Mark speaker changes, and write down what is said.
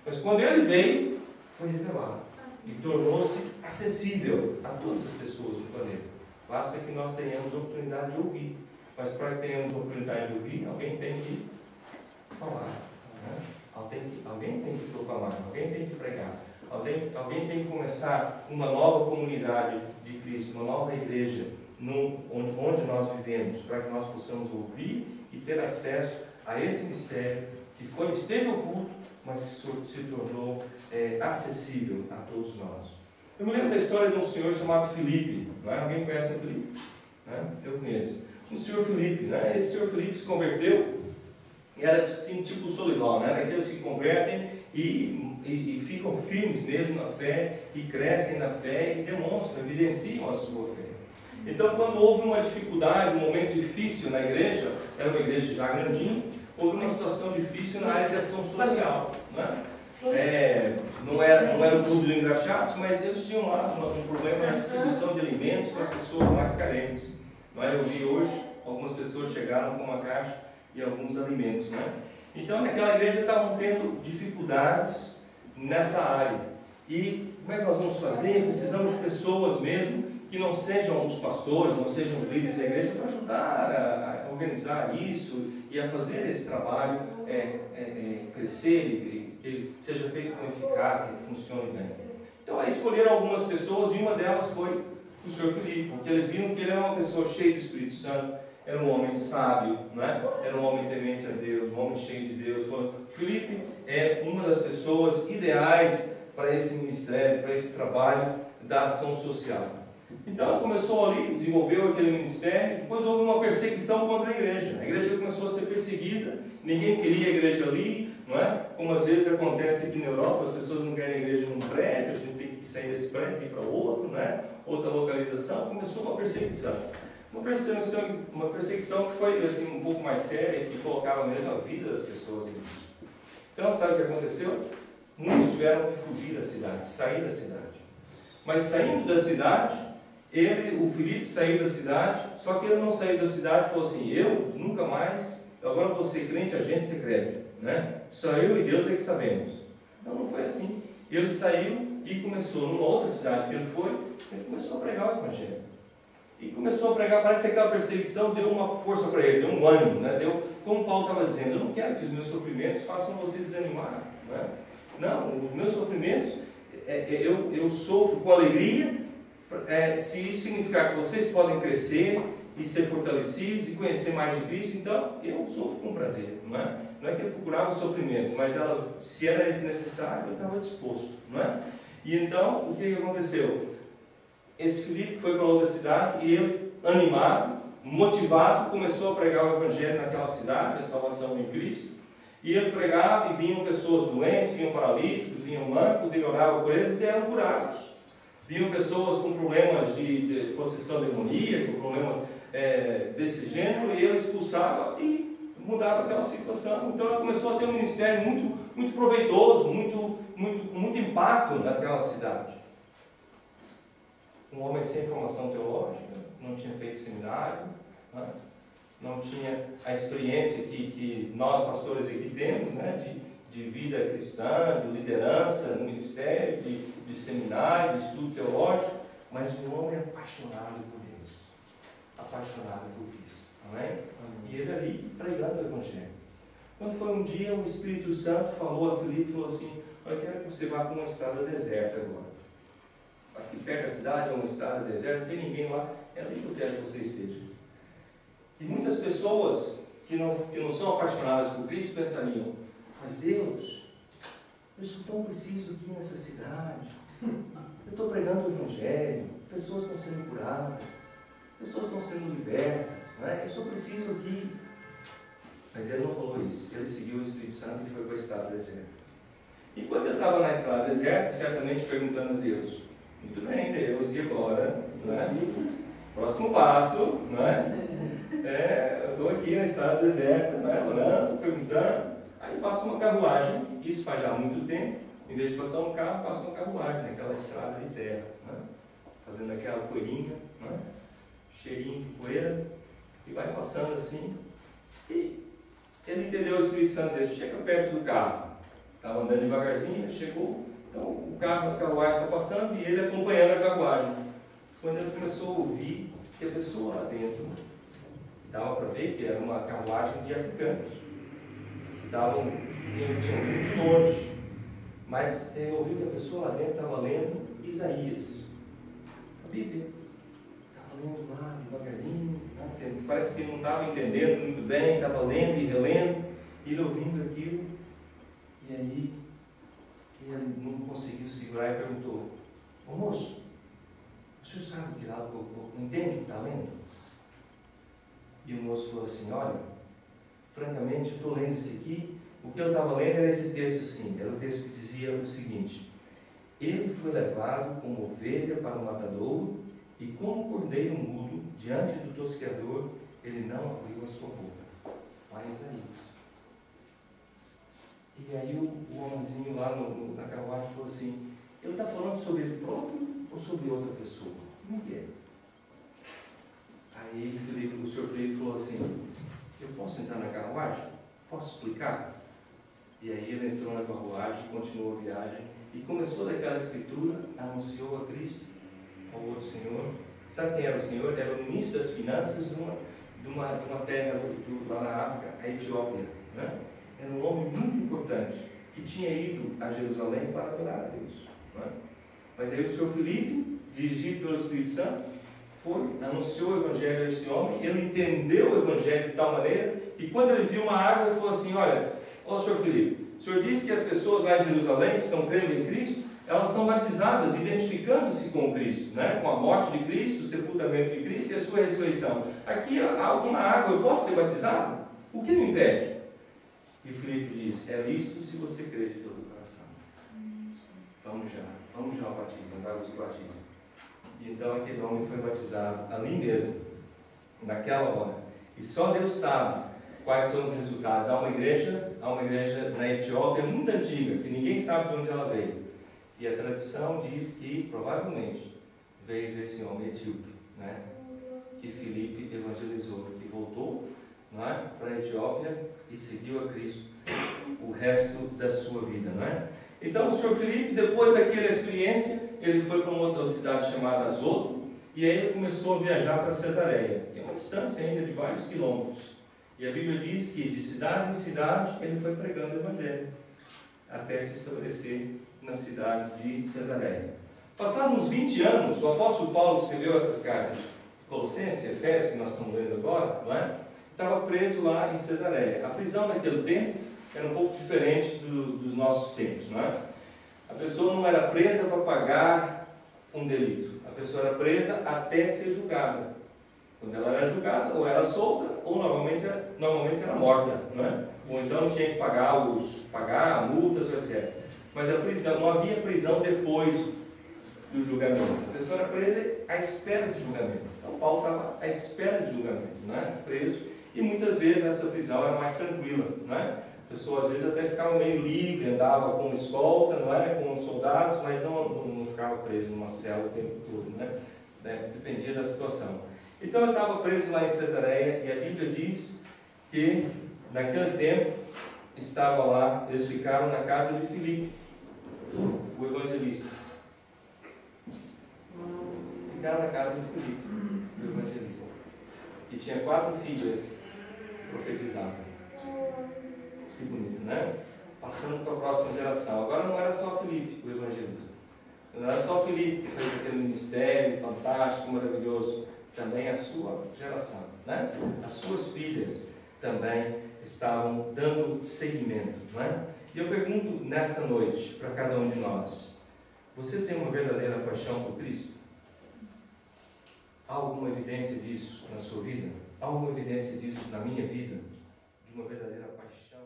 Speaker 1: Mas quando ele veio, foi revelado e tornou-se acessível a todas as pessoas do planeta. Basta que nós tenhamos a oportunidade de ouvir. Mas para que tenhamos a oportunidade de ouvir, alguém tem que falar, né? Alguém tem que proclamar, alguém tem que pregar, alguém tem que começar uma nova comunidade de Cristo, uma nova igreja, onde nós vivemos, para que nós possamos ouvir e ter acesso a esse mistério que esteve oculto, mas que se tornou acessível a todos nós. Eu me lembro da história de um senhor chamado Filipe. Não é? Alguém conhece o Filipe? Né? Eu conheço. O senhor Filipe, né? Esse senhor Filipe se converteu e era assim, tipo o Solival, né? Daqueles que convertem e ficam firmes mesmo na fé, e crescem na fé e demonstram, evidenciam a sua fé. Então, quando houve uma dificuldade, um momento difícil na igreja, era uma igreja já grandinha, houve uma situação difícil na área de ação social, né? Não era o clube do engraxate, mas eles tinham lá um problema na distribuição de alimentos para as pessoas mais carentes. Não é? Eu vi hoje, algumas pessoas chegaram com uma caixa e alguns alimentos. Né? Então, naquela igreja estavam tendo dificuldades nessa área. E como é que nós vamos fazer? Precisamos de pessoas mesmo que não sejam os pastores, não sejam os líderes da igreja, para ajudar a organizar isso e a fazer esse trabalho crescer e que ele seja feito com eficácia e funcione bem. Então aí escolheram algumas pessoas e uma delas foi o senhor Filipe, porque eles viram que ele era uma pessoa cheia do Espírito Santo, era um homem sábio, né? Era um homem temente a Deus, um homem cheio de Deus. Filipe é uma das pessoas ideais para esse ministério, para esse trabalho da ação social. Então começou ali, desenvolveu aquele ministério, depois houve uma perseguição contra a igreja começou a ser perseguida, ninguém queria a igreja ali, não é? Como às vezes acontece aqui na Europa, as pessoas não querem a igreja num prédio, a gente tem que sair desse prédio e ir para outro, né? Outra localização, começou uma perseguição. Uma perseguição que foi assim, um pouco mais séria, que colocava mesmo a vida das pessoas em risco. Então, sabe o que aconteceu? Muitos tiveram que fugir da cidade, sair da cidade. Mas saindo da cidade, o Filipe saiu da cidade, só que ele não saiu da cidade e falou assim: eu nunca mais, agora vou ser crente, a gente ser crente, né? Só eu e Deus é que sabemos. Então não foi assim. Ele saiu e começou, numa outra cidade que ele foi, ele começou a pregar o Evangelho. E começou a pregar, parece que aquela perseguição deu uma força para ele, deu um ânimo, né? Como Paulo estava dizendo, eu não quero que os meus sofrimentos façam você desanimar, né? Não, os meus sofrimentos, eu sofro com alegria, se isso significar que vocês podem crescer e ser fortalecidos e conhecer mais de Cristo, então eu sofro com prazer, não é? Não é que ele procurava o sofrimento, mas se era necessário, ele estava disposto, não é? E então, o que aconteceu? Esse Filipe foi para outra cidade e ele, animado, motivado, começou a pregar o Evangelho naquela cidade, a salvação em Cristo. E ele pregava e vinham pessoas doentes, vinham paralíticos, vinham mancos, ele orava por eles e eram curados. Vinham pessoas com problemas de possessão demoníaca, problemas desse gênero, e ele expulsava e mudava aquela situação. Então ele começou a ter um ministério muito, muito proveitoso, com muito impacto naquela cidade. Um homem sem formação teológica, não tinha feito seminário, né? Não tinha a experiência que nós pastores aqui temos, né? de vida cristã, de liderança no ministério, de seminário, de estudo teológico, mas um homem apaixonado por Deus, apaixonado por Cristo. Amém? E ele ali pregando o Evangelho. Quando foi um dia, o Espírito Santo falou a Filipe, falou assim: eu quero que você vá para uma estrada deserta agora. Aqui perto da cidade é uma estrada deserta, não tem ninguém lá, é ali que eu quero que você esteja. E muitas pessoas que não são apaixonadas por Cristo pensariam: mas Deus, eu sou tão preciso aqui nessa cidade, eu estou pregando o Evangelho, pessoas estão sendo curadas, pessoas estão sendo libertas, não é? Eu só preciso aqui. Mas ele não falou isso, ele seguiu o Espírito Santo e foi para a estrada deserta. E quando ele estava na estrada deserta, certamente perguntando a Deus: muito bem, Deus, e agora? Não é? Próximo passo, não é? Eu estou aqui na estrada deserta, não é? Orando, perguntando. Aí passa uma carruagem, isso faz já muito tempo. Em vez de passar um carro, passa uma carruagem naquela estrada de terra, não é? Fazendo aquela poeirinha, não é? Cheirinho de poeira, e vai passando assim. E ele entendeu o Espírito Santo dele, chega perto do carro. Estava andando devagarzinho, chegou, então o carro, a carruagem está passando e ele acompanhando a carruagem. Quando ele começou a ouvir que a pessoa lá dentro, dava para ver que era uma carruagem de africanos, que tinham vindo de longe, mas ele ouviu que a pessoa lá dentro estava lendo Isaías, a Bíblia. Estava lendo lá devagarinho, né? Parece que ele não estava entendendo muito bem, estava lendo e relendo, e ele ouvindo aquilo, e aí ele não conseguiu segurar e perguntou: ô moço, o senhor sabe que lá, entende o que está lendo? E o moço falou assim: olha, francamente, eu estou lendo isso aqui. O que eu estava lendo era esse texto assim, era o texto que dizia o seguinte: ele foi levado como ovelha para o matadouro, e como cordeiro mudo, diante do tosqueador, ele não abriu a sua boca. Lá em Isaías. E aí o homenzinho lá na carruagem falou assim: ele está falando sobre ele próprio ou sobre outra pessoa? Como que é? Aí o senhor Felipe falou assim: eu posso entrar na carruagem? Posso explicar? E aí ele entrou na carruagem, continuou a viagem e começou daquela escritura, anunciou a Cristo, ao outro senhor. Sabe quem era o senhor? Era o ministro das finanças de uma terra lá na África, a Etiópia, né? Era um homem muito importante, que tinha ido a Jerusalém para adorar a Deus, né? Mas aí o senhor Felipe, dirigido pelo Espírito Santo, foi, anunciou o evangelho a esse homem. Ele entendeu o evangelho de tal maneira que quando ele viu uma água, ele falou assim: olha, ô senhor Felipe, o senhor disse que as pessoas lá em Jerusalém que estão crendo em Cristo, elas são batizadas, identificando-se com Cristo, né? Com a morte de Cristo, o sepultamento de Cristo e a sua ressurreição. Aqui há alguma água, eu posso ser batizado? O que me impede? E o Filipe diz: é lícito se você crê de todo o coração. Vamos já ao batismo, as águas do batismo. E então aquele homem foi batizado ali mesmo, naquela hora. E só Deus sabe quais são os resultados. Há uma igreja na Etiópia muito antiga, que ninguém sabe de onde ela veio. E a tradição diz que provavelmente veio desse homem etíope, né? Que Filipe evangelizou, que voltou, né, para a Etiópia e seguiu a Cristo o resto da sua vida, né? Então o senhor Filipe, depois daquela experiência, ele foi para uma outra cidade chamada Azoto, e aí ele começou a viajar para Cesareia. É uma distância ainda de vários quilômetros. E a Bíblia diz que de cidade em cidade ele foi pregando o evangelho, até se estabelecer na cidade de Cesareia. Passados uns 20 anos, o apóstolo Paulo escreveu essas cartas, Colossenses, Efésios, que nós estamos lendo agora, não é? Estava preso lá em Cesareia. A prisão naquele tempo era um pouco diferente dos nossos tempos, não é? A pessoa não era presa para pagar um delito. A pessoa era presa até ser julgada. Quando ela era julgada, ou era solta, ou normalmente era morta, não é? Ou então tinha que pagar multas, etc. Mas a prisão, não havia prisão depois do julgamento. A pessoa era presa à espera de julgamento. Então Paulo estava à espera de julgamento, não é? Preso. E muitas vezes essa prisão era mais tranquila, não é? A pessoa às vezes até ficava meio livre, andava com escolta, não é? Com soldados, mas não ficava preso numa cela o tempo todo, né? Dependia da situação. Então eu estava preso lá em Cesareia, e a Bíblia diz que naquele tempo estava lá, eles ficaram na casa de Filipe, o evangelista. Ficaram na casa de Filipe, o evangelista, que tinha 4 filhas que profetizavam. Que bonito, né? Passando para a próxima geração. Agora não era só Filipe, o evangelista. Não era só Filipe que fez aquele ministério fantástico, maravilhoso. Também a sua geração, né? As suas filhas também estavam dando seguimento, né? E eu pergunto nesta noite para cada um de nós: você tem uma verdadeira paixão por Cristo? Há alguma evidência disso na sua vida? Há alguma evidência disso na minha vida? De uma verdadeira paixão?